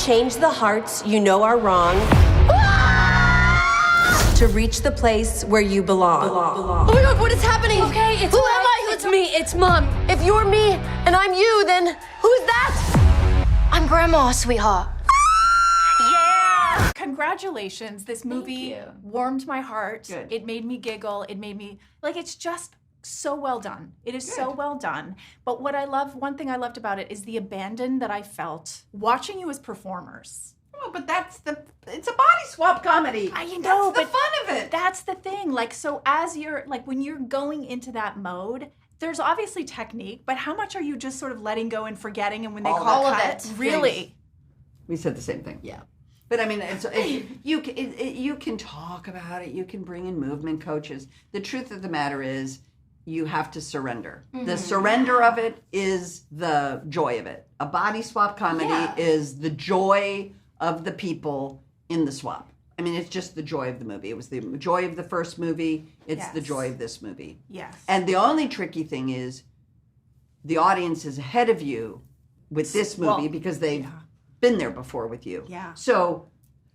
Change the hearts you know are wrong to reach the place where you belong. Oh my God, what is happening? Okay, it's Who am I? It's me, it's Mom. If you're me and I'm you, then who's that? I'm Grandma, sweetheart. Congratulations. This movie warmed my heart. Good. It made me giggle. It made me, it's just so well done. It is so well done. But one thing I loved about it is the abandon that I felt watching you as performers. Oh, but it's a body swap comedy. I know, that's the fun of it. That's the thing. So as you're, when you're going into that mode, there's obviously technique, but how much are you just sort of letting go and forgetting, and when they call of cut, it. really? We said the same thing. Yeah. But I mean, you can talk about it. You can bring in movement coaches. The truth of the matter is, you have to surrender. Mm-hmm. The surrender of it is the joy of it. A body swap comedy is the joy of the people in the swap. I mean, it's just the joy of the movie. It was the joy of the first movie. It's the joy of this movie. Yes. And the only tricky thing is the audience is ahead of you with this movie because they've been there before with you. Yeah. So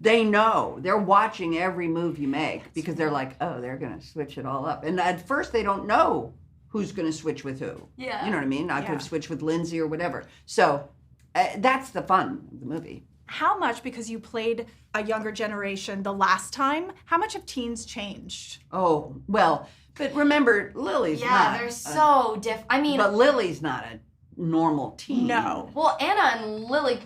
they know. They're watching every move you make because they're like, oh, they're going to switch it all up. And at first they don't know who's going to switch with who. Yeah. You know what I mean? I could have switched with Lindsay or whatever. So that's the fun of the movie. How much, because you played a younger generation the last time, how much have teens changed? Oh, well, but remember, Lily's not. Yeah, they're so different. I mean... But Lily's not a normal teen. No. Well, Anna and Lily,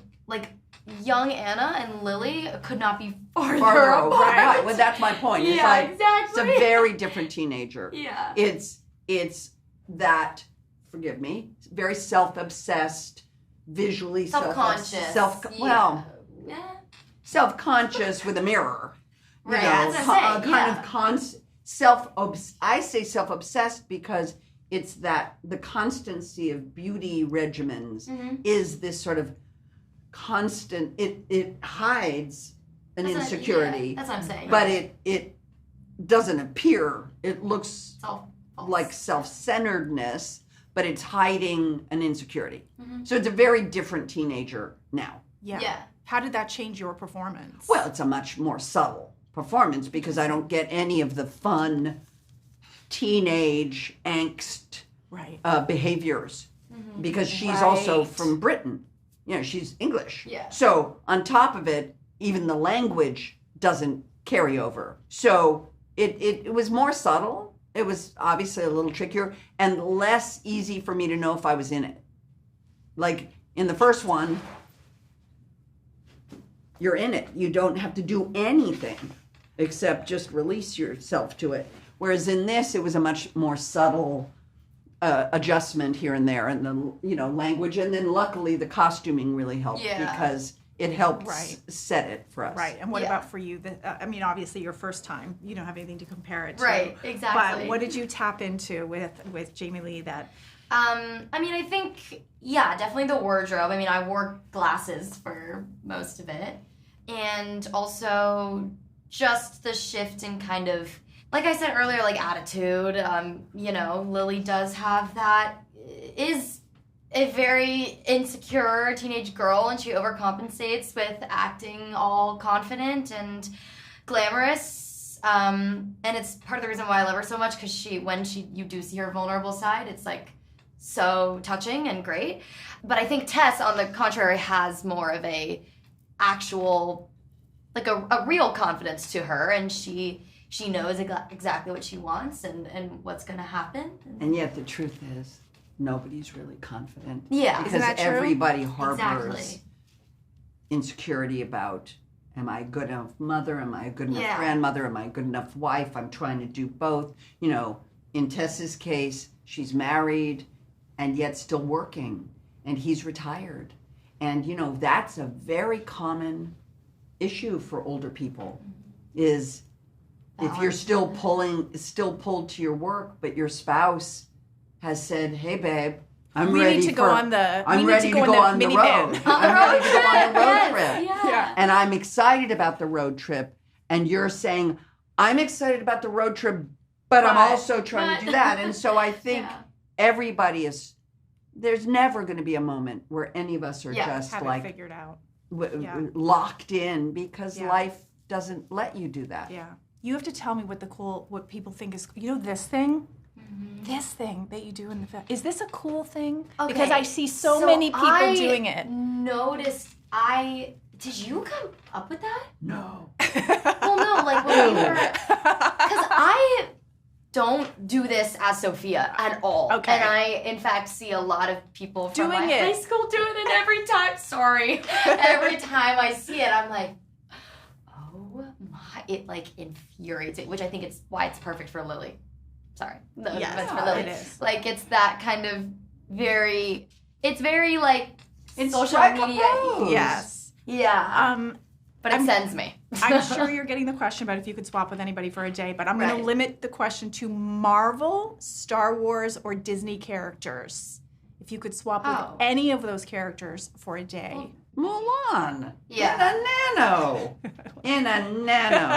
young Anna and Lily could not be farther Fargo, apart. right. Well, that's my point. It's exactly. It's a very different teenager. Yeah. It's that, forgive me, very self-obsessed, visually self-conscious. Self-conscious with a mirror. Right. You know, That's what I say self-obsessed because it's that the constancy of beauty regimens is this sort of constant, it hides an insecurity. That's what I'm saying. But it doesn't appear. It looks False. like self-centeredness, but it's hiding an insecurity. Mm-hmm. So it's a very different teenager now. Yeah. How did that change your performance? Well, it's a much more subtle performance because I don't get any of the fun teenage angst behaviors because she's also from Britain. You know, she's English. Yeah. So on top of it, even the language doesn't carry over. So it was more subtle. It was obviously a little trickier and less easy for me to know if I was in it. Like in the first one, you're in it. You don't have to do anything except just release yourself to it. Whereas in this, it was a much more subtle adjustment here and there, and the language, and then luckily the costuming really helped because it helped set it for us. Right. And what about for you? I mean, obviously your first time, you don't have anything to compare it to. Right. Exactly. But what did you tap into with Jamie Lee that? I mean, I think, definitely the wardrobe. I mean, I wore glasses for most of it. And also just the shift in kind of, like I said earlier, attitude. Lily does have that, is a very insecure teenage girl, and she overcompensates with acting all confident and glamorous. And it's part of the reason why I love her so much, because you do see her vulnerable side, it's so touching and great. But I think Tess, on the contrary, has more of a actual, a real confidence to her, and she knows exactly what she wants and what's going to happen. And yet the truth is, nobody's really confident. Yeah. Because everybody harbors Exactly. insecurity about, am I a good enough mother? Am I a good enough grandmother? Am I a good enough wife? I'm trying to do both. In Tess's case, she's married and yet still working, and he's retired. And, that's a very common issue for older people, is if you're still pulled to your work, but your spouse has said, "Hey, babe, I'm ready to go on the road. I'm ready to go on the road trip, and I'm excited about the road trip." And you're saying, "I'm excited about the road trip, but I'm also trying to do that." And so I think everybody is. There's never going to be a moment where any of us are just have it figured out. locked in because Yeah. life doesn't let you do that. Yeah. You have to tell me what people think is, this thing? This thing that you do in the film. Is this a cool thing? Okay, Because I see so many people doing it. Did you come up with that? No. Well, no, like when we were, because I don't do this as Sophia at all. Okay. And I, in fact, see a lot of people from Doing my it. high school doing it every time. Sorry. Every time I see it, I'm like, oh my, it like infuriates me, which I think it's why it's perfect for Lily. Sorry. No, Yes, that's for Lily. it is. Like, it's that kind of it's very like It's social strike a media. pose. Yes. Yeah. But it sends me. I'm sure you're getting the question about if you could swap with anybody for a day, but I'm going Right. to limit the question to Marvel, Star Wars, or Disney characters. If you could swap with any of those characters for a day. Mulan. Yeah. In a I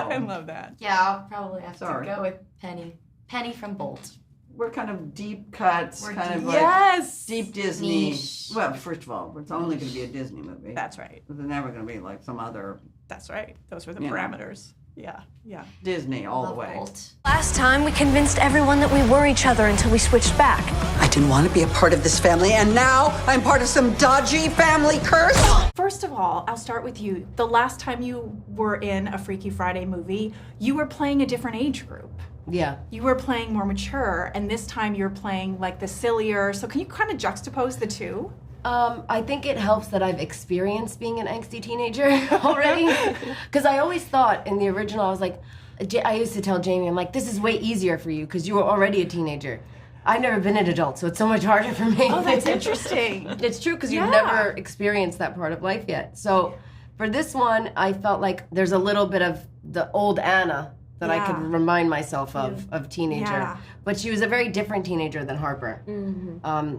nano. love that. Yeah, I'll probably have Sorry. to go with Penny. Penny from Bolt. We're kind of deep cuts, We're kind of deep- like Yes. deep Disney. Niche. Well, first of all, it's only going to be a Disney movie. That's right. They're never going to be like some other That's right. Those were the You know. parameters. Yeah. Yeah. Disney all the Love way. Bolt. Last time, we convinced everyone that we were each other until we switched back. I didn't want to be a part of this family, and now I'm part of some dodgy family curse. First of all, I'll start with you. The last time you were in a Freaky Friday movie, you were playing a different age group. Yeah. You were playing more mature, and this time you're playing like the sillier. So can you kind of juxtapose the two? I think it helps that I've experienced being an angsty teenager already. Because I always thought in the original, I was like, I used to tell Jamie, I'm like, this is way easier for you because you were already a teenager. I've never been an adult, so it's so much harder for me. Oh, that's interesting. It's true because you've Yeah. never experienced that part of life yet. So for this one, I felt like there's a little bit of the old Anna that I could Yeah. remind myself of teenager. Yeah. But she was a very different teenager than Harper.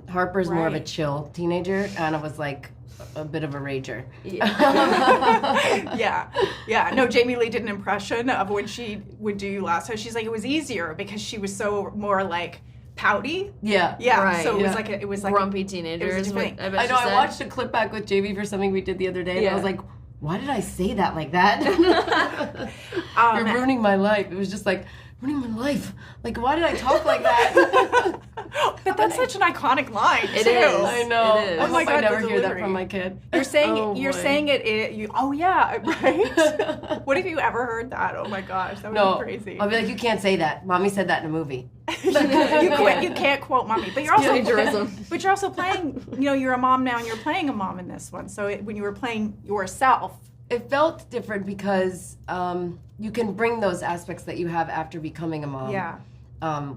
Harper's more of a Right. chill teenager. Anna was like a bit of a rager. Yeah. Yeah. No, Jamie Lee did an impression of when she would do you last time. She's like, it was easier because she was so more like pouty. Yeah. Yeah. Right, So it yeah. was like a, it was like Grumpy it teenagers. was a different what thing. bet I know, she I said. watched a clip back with Jamie for something we did the other day, and I Yeah. was like, why did I say that like that? You're ruining my life. It was just like, ruining my life. Like, why did I talk like that? But that's such an iconic line It too. is. I know. It is. I Oh my hope I God, never the hear that delivery. from my kid. You're saying Oh, you're boy. saying it. Oh yeah, right. What have you ever heard that? Oh my gosh, that would No, be crazy. I'll be like, you can't say that. Mommy said that in a movie. you can't quote mommy, but you're also Plagiarism. but you're also playing. You're a mom now, and you're playing a mom in this one. So when you were playing yourself, It felt different because you can bring those aspects that you have after becoming a mom yeah,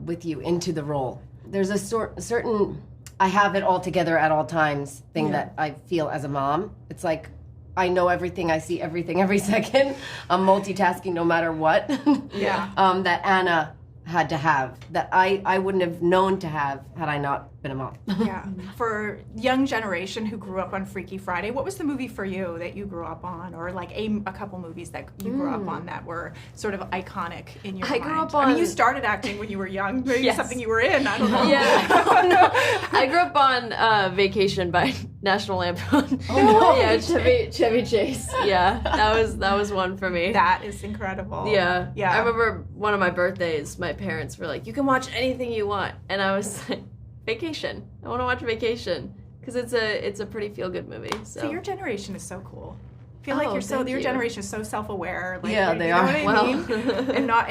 with you into the role. There's a certain I have it all together at all times thing that I feel as a mom. It's like I know everything, I see everything every second. I'm multitasking no matter what. Yeah. That Anna had to have, that I wouldn't have known to have had I not been a mom. yeah. For young generation who grew up on Freaky Friday, what was the movie for you that you grew up on, or like a couple movies that you grew up on that were sort of iconic in your I mind? grew up I mean, you on- started acting when you were young. Maybe Yes. something you were in. I don't know. Yeah. I grew up on Vacation by National Lampoon. Oh, yeah, Chevy Chase. Yeah, that was one for me. That is incredible. Yeah. Yeah. I remember one of my birthdays, my parents were like, you can watch anything you want. And I was like, Vacation. I want to watch Vacation. Because it's a pretty feel-good movie. So your generation is so cool. I feel like Oh, your thank you. generation is so self-aware. Like, Yeah, you they know are. What I Well. mean? and not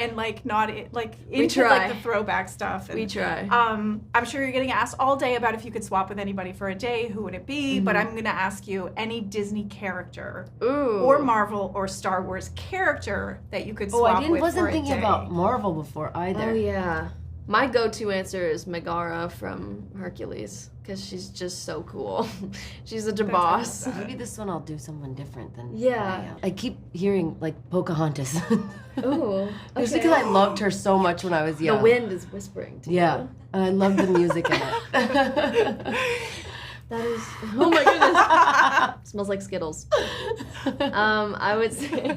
into try. like the throwback stuff. And, We try. I'm sure you're getting asked all day about if you could swap with anybody for a day, who would it be? But I'm going to ask you any Disney character Ooh. or Marvel or Star Wars character that you could Oh, swap I with wasn't for thinking a day. about Marvel before either. Oh, yeah. My go-to answer is Megara from Hercules. Because she's just so cool. She's such a boss. Maybe this one I'll do someone different than Yeah. I keep hearing like Pocahontas. Ooh. Just because I loved her so much when I was young. The wind is whispering to Yeah, you. I love the music in it. That is. Oh my goodness. Smells like Skittles. I would say.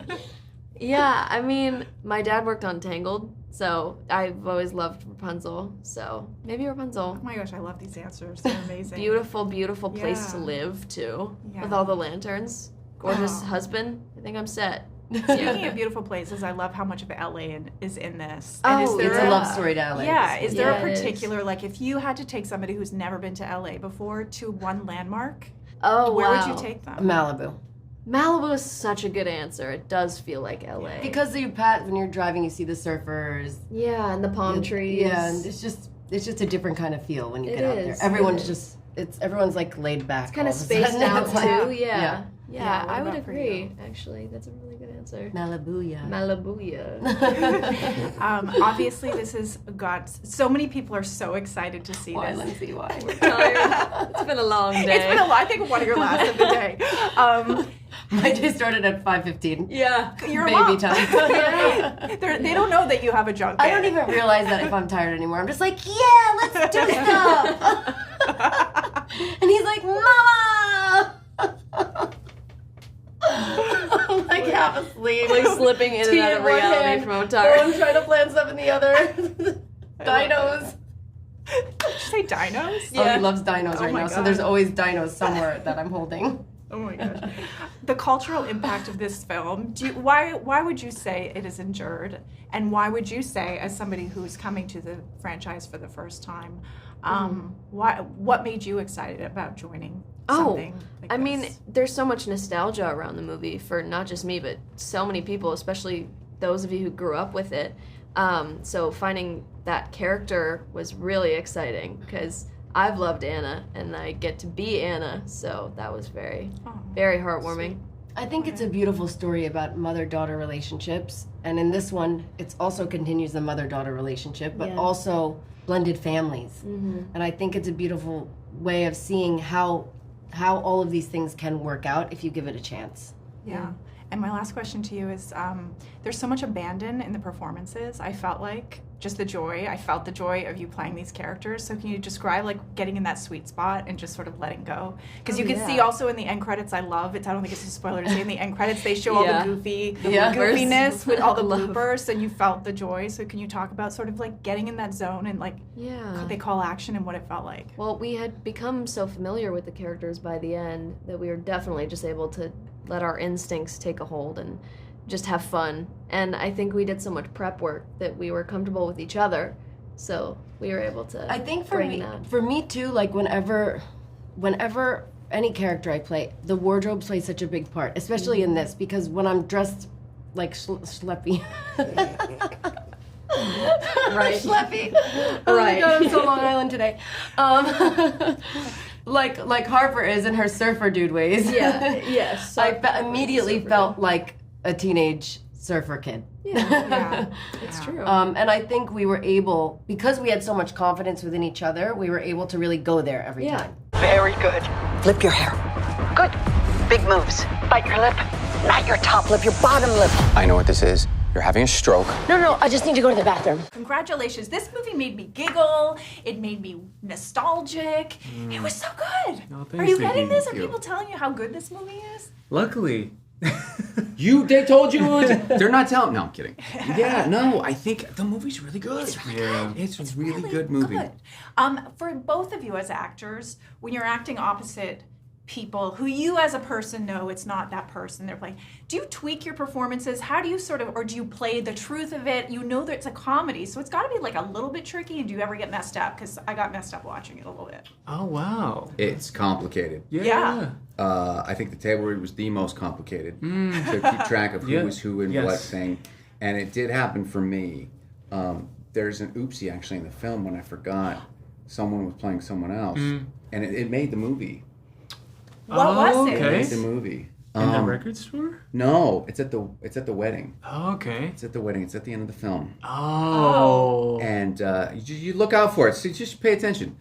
Yeah, I mean, my dad worked on Tangled, so I've always loved Rapunzel. So maybe Rapunzel. Oh my gosh, I love these answers. They're amazing. Beautiful, beautiful place Yeah. to live too, Yeah. with all the lanterns. gorgeous husband, I think I'm set. Speaking of beautiful places, I love how much of LA is in this. Oh, And is there it's a love story to LA. Yeah, is there Yeah, a it is. particular, like, if you had to take somebody who's never been to LA before to one landmark, Oh, where wow. would you take them? Malibu. Malibu is such a good answer. It does feel like LA. Because when you're driving, you see the surfers. yeah, and the palm trees. Yeah, and it's just a different kind of feel when you It get out there. is, Everyone's it is. everyone's like laid back. It's kind all of of a spaced sudden. out It's like- too. Yeah. Yeah, Yeah, what I would about for agree. you? Actually, that's a really good answer. Malibu, yeah. Malibuya. Obviously, this has got so many people are so excited to see Why, this. Lindsay? Why? Tired. It's been a long day. It's been I think one of your last of the day. My day started at 5:15. Yeah. You're a Baby mom. time. They don't know that you have a junk. I don't even realize that if I'm tired anymore. I'm just like, yeah, let's do stuff. And he's like, Mama. I'm like half asleep. Like slipping in and Tea out in of one reality hand, from I'm Otar. trying to plan stuff in the other. Dinos. Did you say dinos? Oh, he loves dinos Oh right my now. So God. there's always dinos somewhere that I'm holding. Oh my gosh. The cultural impact of this film, why would you say it has endured? And why would you say, as somebody who's coming to the franchise for the first time, what made you excited about joining something like I this? mean, there's so much nostalgia around the movie for not just me, but so many people, especially those of you who grew up with it. So finding that character was really exciting because I've loved Anna and I get to be Anna, so that was very, very heartwarming. I think it's a beautiful story about mother-daughter relationships. And in this one, it also continues the mother-daughter relationship, but also blended families. And I think it's a beautiful way of seeing how all of these things can work out if you give it a chance. Yeah. And my last question to you is, there's so much abandon in the performances. I felt like just the joy. I felt the joy of you playing these characters. So can you describe like getting in that sweet spot and just sort of letting go? Because you can see also in the end credits, I don't think it's a spoiler to say in the end credits, they show all the goofiness with all the bloopers and you felt the joy. So can you talk about sort of like getting in that zone and like they call action and what it felt like? Well, we had become so familiar with the characters by the end that we were definitely just able to let our instincts take a hold and just have fun. And I think we did so much prep work that we were comfortable with each other, so we were able to I think bring that. for me too, like whenever any character I play, the wardrobe plays such a big part, especially in this, because when I'm dressed like schleppy. Right. Schleppy. Oh my God, I'm so Long Island today. Like Harper is in her surfer dude ways. Yes. I immediately felt like a teenage surfer kid. Yeah. It's true. And I think we were able, because we had so much confidence within each other, we were able to really go there every time. Very good. Flip your hair. Good. Big moves. Bite your lip. Not your top lip, your bottom lip. I know what this is. You're having a stroke. No, I just need to go to the bathroom. Congratulations. This movie made me giggle. It made me nostalgic. It was so good. Oh, Are thanks, you Nikki. getting this? Are Thank you. people telling you how good this movie is? Luckily. They told you. They're not telling. No, I'm kidding. Yeah, no, I think the movie's really good. It's a really good movie. Good. For both of you as actors, when you're acting opposite people who you as a person know it's not that person they're playing, do you tweak your performances? How do you or do you play the truth of it? You know that it's a comedy, so it's got to be like a little bit tricky, and do you ever get messed up? Because I got messed up watching it a little bit. Oh, wow. It's complicated. Yeah. I think the table read was the most complicated to keep track of who was who and what thing. And it did happen for me. There's an oopsie actually in the film when I forgot someone was playing someone else. And it made the movie. What was it? It Okay. made the movie. In the record store? No, it's at the wedding. Oh, okay. It's at the wedding. It's at the end of the film. Oh. And you look out for it. So just pay attention.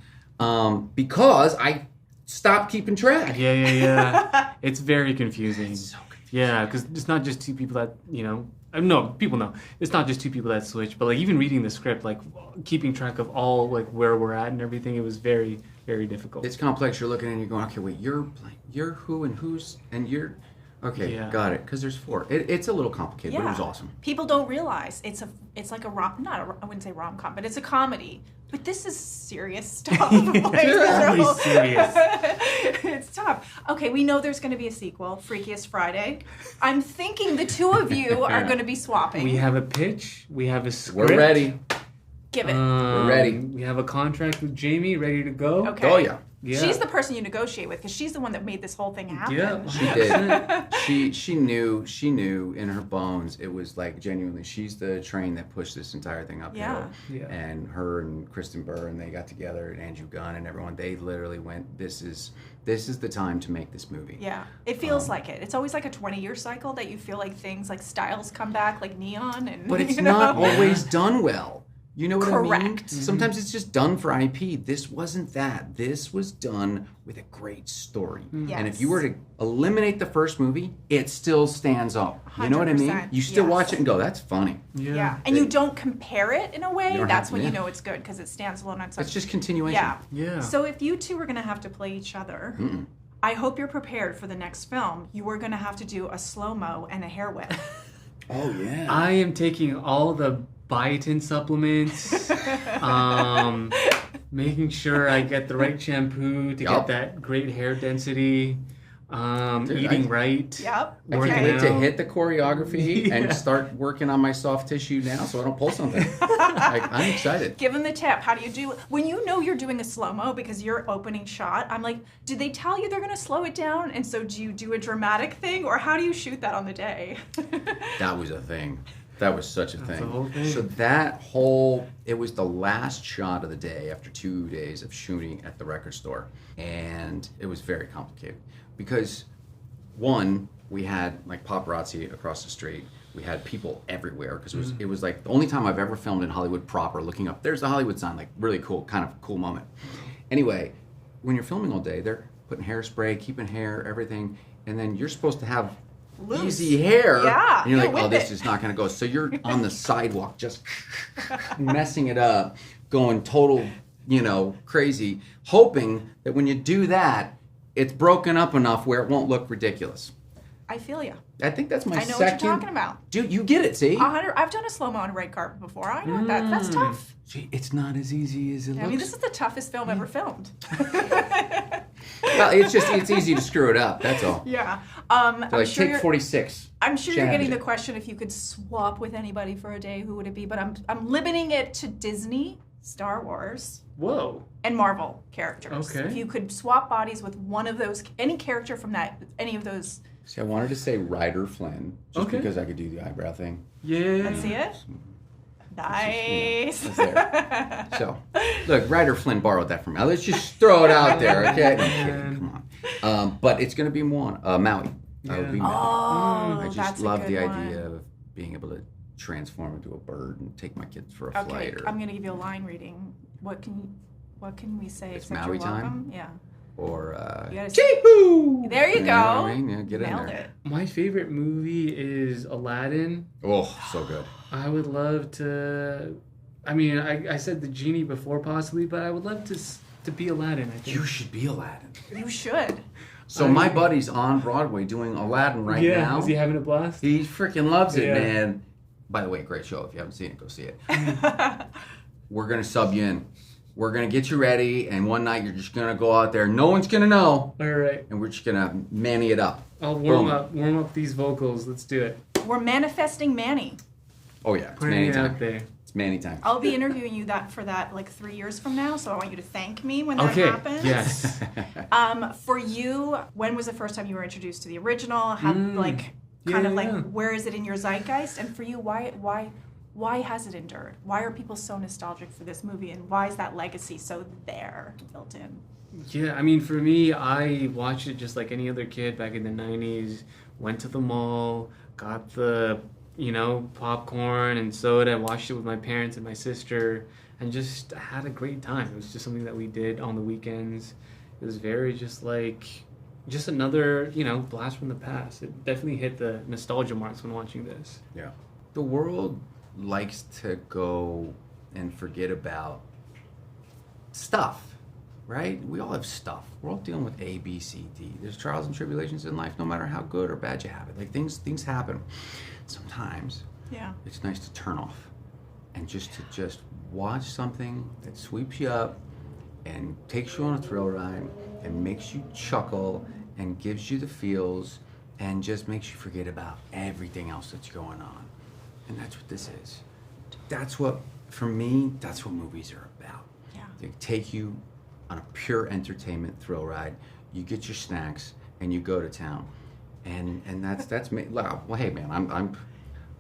Because I stopped keeping track. Yeah. It's very confusing. It's so confusing. Yeah, because it's not just two people that, no, people know. It's not just two people that switch, but like even reading the script, like keeping track of all like where we're at and everything, it was very, very difficult. It's complex. You're looking and you're going, okay, wait, you're who and who's, and you're, Okay, Yeah. got it. Because there's 4. It's a little complicated, but it was awesome. People don't realize it's like I wouldn't say rom-com, but it's a comedy. But this is serious stuff. Really serious. It's tough. Okay, we know there's going to be a sequel, Freakiest Friday. I'm thinking the two of you are going to be swapping. We have a pitch. We have a script. We're ready. Give it. We're ready. We have a contract with Jamie ready to go. Okay. Oh, yeah. Yeah. She's the person you negotiate with because she's the one that made this whole thing happen. Yeah. She did. She knew in her bones. It was like genuinely, she's the train that pushed this entire thing uphill. Yeah. And her and Kristen Burr and they got together and Andrew Gunn and everyone. They literally went, this is the time to make this movie. Yeah, it feels like it. It's always like a 20-year cycle that you feel like things like styles come back, like neon, and But it's not always done well. You know what I mean? Correct. Sometimes it's just done for IP. This wasn't that. This was done with a great story. And if you were to eliminate the first movie, it still stands up. You know what I mean? 100%, You still watch it and go, that's funny. Yeah, and you don't compare it in a way. You don't That's have- when yeah. you know it's good because it stands alone on its own. It's just continuation. Yeah. Yeah. So if you two were going to have to play each other, I hope you're prepared for the next film. You are going to have to do a slow-mo and a hair whip. Oh, yeah. I am taking all the biotin supplements, making sure I get the right shampoo to get that great hair density, eating right. Yep. I working can't wait to out. hit the choreography and start working on my soft tissue now so I don't pull something. Like, I'm excited. Give them the tip. How do you do when you know you're doing a slow-mo because your opening shot? I'm like, did they tell you they're going to slow it down? And so do you do a dramatic thing or how do you shoot that on the day? That was a thing. That was such a thing. the whole thing. So it was the last shot of the day after 2 days of shooting at the record store. And it was very complicated because, one, we had like paparazzi across the street. We had people everywhere because it was like the only time I've ever filmed in Hollywood proper, looking up, there's the Hollywood sign, like really cool, kind of cool moment. Anyway, when you're filming all day, they're putting hairspray, keeping hair, everything. And then you're supposed to have easy hair. Yeah, and you're like, with oh, this it. is not going to go. So you're on the sidewalk just messing it up, going total, crazy, hoping that when you do that, it's broken up enough where it won't look ridiculous. I feel you. I think that's my I know second. what you're talking about. Dude, you get it, see? I've done a slow-mo on a red carpet before. I know that. That's tough. See, it's not as easy as it looks. I mean, this is the toughest film ever filmed. Well, it's easy to screw it up, that's all. Yeah. So I'm like, sure take you're, 46. I'm sure you're challenge getting the it. question if you could swap with anybody for a day, who would it be? But I'm limiting it to Disney, Star Wars, Whoa. and Marvel characters. Okay. If you could swap bodies with one of those, any character from any of those. See, I wanted to say Ryder Flynn, just Okay. because I could do the eyebrow thing. Yeah. Let's see it. Nice. That's there. So, look, Ryder Flynn borrowed that from me. Let's just throw it out there, okay? No, I'm kidding. Come on. But it's going to be Maui. I would be Maui. Oh, I just that's love a the good idea one. of being able to transform into a bird and take my kids for a Okay, flight. I'm going to give you a line reading. What can we say? It's except Maui you're time? welcome? Yeah. Or, You gotta say- Chee-hoo! There you know what go. I mean? Yeah, get Nailed in there. it. My favorite movie is Aladdin. Oh, so good. I would love to. I mean, I said the genie before possibly, but I would love to be Aladdin. I think. You should be Aladdin. You should. So my buddy's on Broadway doing Aladdin right now. Is he having a blast? He freaking loves it, Yeah. man. By the way, great show. If you haven't seen it, go see it. We're going to sub you in. We're going to get you ready, and one night you're just going to go out there. No one's going to know, All right. and we're just going to Manny it up. I'll Boom. warm up these vocals. Let's do it. We're manifesting Manny. Oh, yeah. It's Putting Manny it time. out there. It's Manny time. I'll be interviewing you for that like 3 years from now, so I want you to thank me when that Okay. happens. Yes. For you, when was the first time you were introduced to the original? How Yeah. where is it in your zeitgeist? And for you, why has it endured? Why are people so nostalgic for this movie, and why is that legacy so there built in? Yeah, I mean, for me, I watched it just like any other kid back in the 90s. Went to the mall, got the, popcorn and soda, watched it with my parents and my sister, and just had a great time. It was just something that we did on the weekends. It was very just another, blast from the past. It definitely hit the nostalgia marks when watching this. Yeah. The world likes to go and forget about stuff. right? We all have stuff. We're all dealing with A, B, C, D. There's trials and tribulations in life, no matter how good or bad you have it. Like things happen. Sometimes it's nice to turn off and just watch something that sweeps you up and takes you on a thrill ride and makes you chuckle and gives you the feels and just makes you forget about everything else that's going on. And that's what this is. That's what, for me, that's what movies are about. Yeah. They take you on a pure entertainment thrill ride. You get your snacks and you go to town. And that's me. Well, hey man, I'm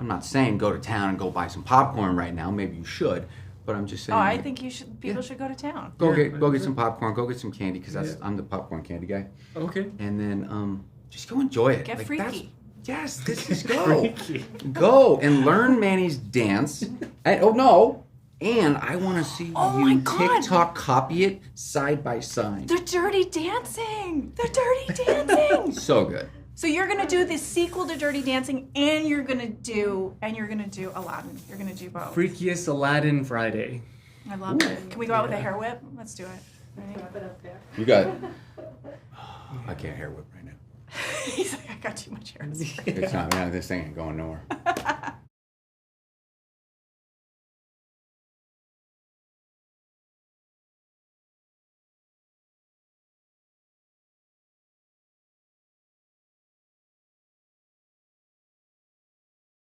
not saying go to town and go buy some popcorn right now. Maybe you should. But I'm just saying. Oh, I think people should go to town. Go get some popcorn. Go get some candy because I'm the popcorn candy guy. Okay. And then just go enjoy it. Get freaky. Yes, this is go. Go and learn Manny's dance. And I want to see you TikTok copy it side by side. The Dirty Dancing. The Dirty Dancing. So good. So you're gonna do the sequel to Dirty Dancing, and you're gonna do Aladdin. You're gonna do both. Freakiest Aladdin Friday. I love it. Can we go out with a hair whip? Let's do it. Ready? Wrap it up there. You got it. I can't hair whip right now. He's like, I got too much hair. It's not. This thing ain't going nowhere.